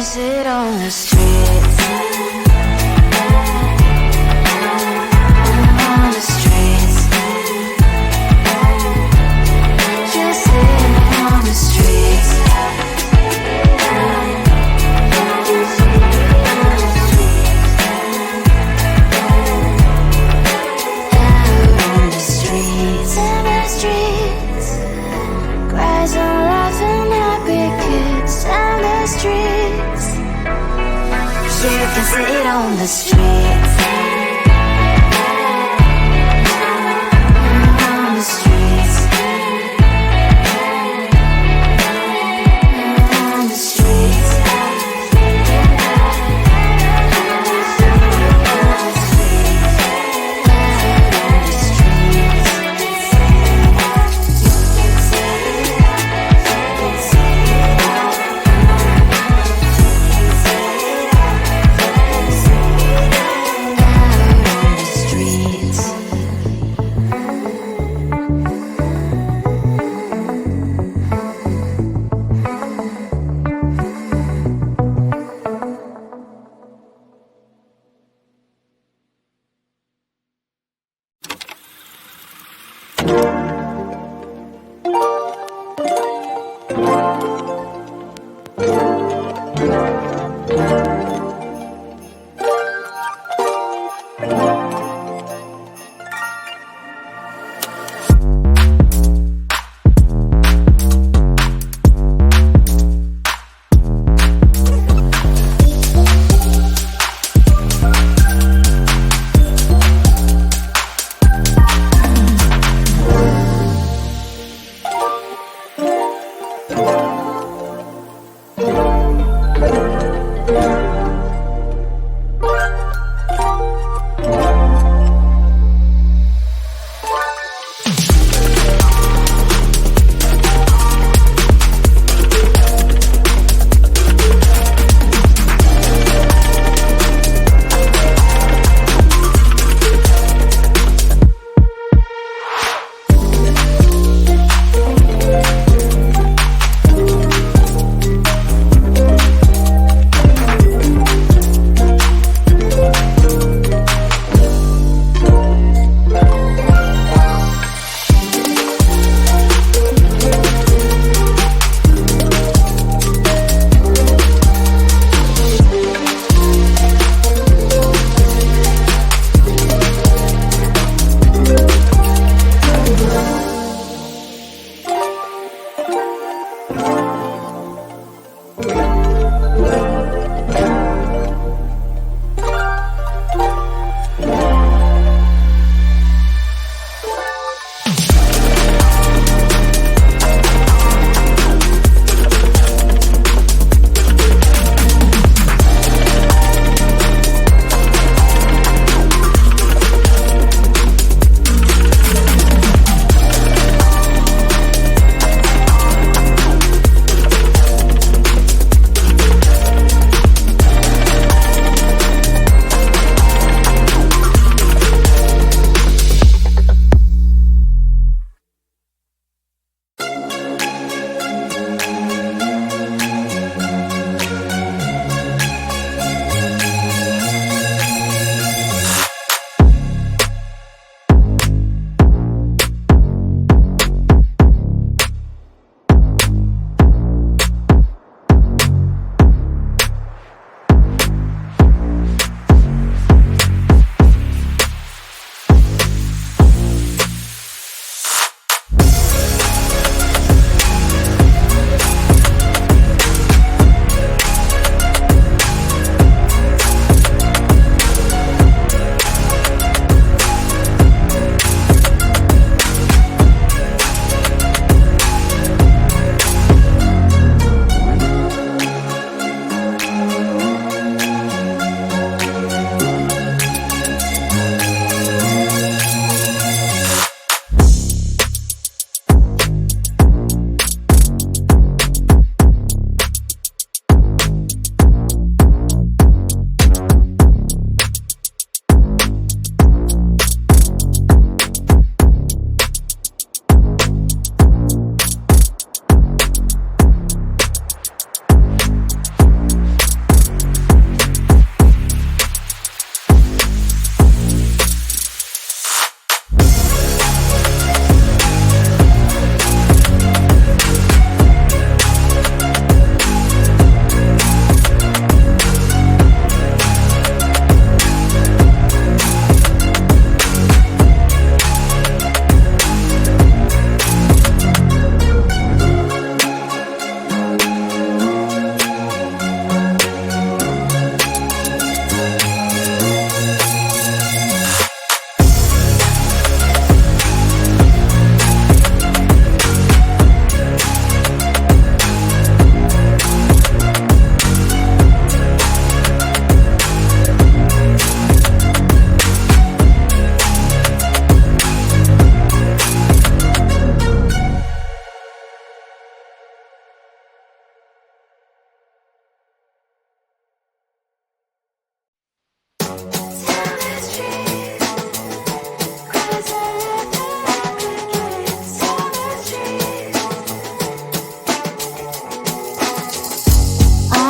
sit on the streets. On the streets. Just sitting on the streets. Out on the streets, in the streets. Cries and laughing, happy kids down the streets. You can sit on the streets. On the streets. On the streets.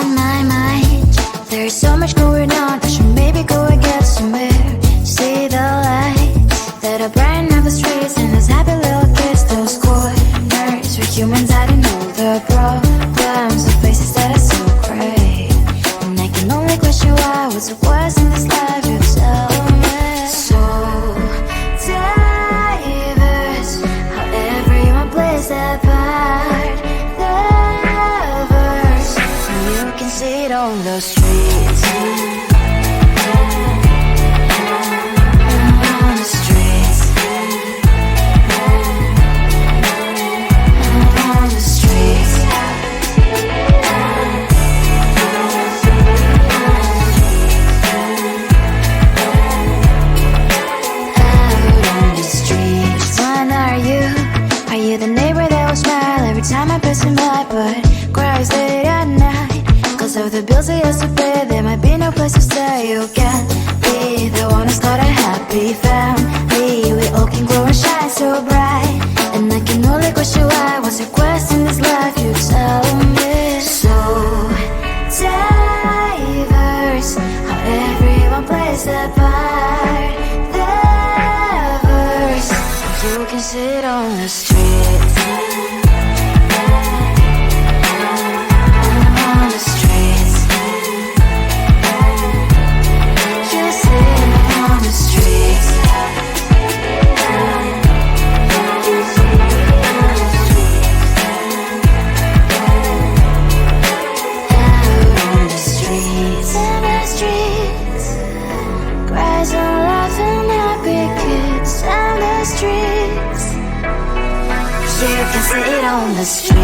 in my mind, there's so much going on. I should maybe go and get somewhere. See the lights that are brighten up the streets, and those happy little kids, those corners where humans hiding all the problems, the faces that are so gray. And I can only question why, what's the worst in this life, you tell me. So diverse, how everyone plays their part. The verse, you can see it on the streets. On the streets. On the streets. The neighbor that will smile every time I pass him by, but cries late at night. Cause of the bills he has to pay, there might be no place to stay. You can be the one who's got a happy family. We all can grow and shine so bright. And I can only question why, what's your quest in this life, you tell me. So diverse, how everyone plays their part. The verse, you can sit on the street. On the streets. You sit on the streets. Out on the streets. In the streets. Cries and laughing happy kids. On the streets. You can see it on the street.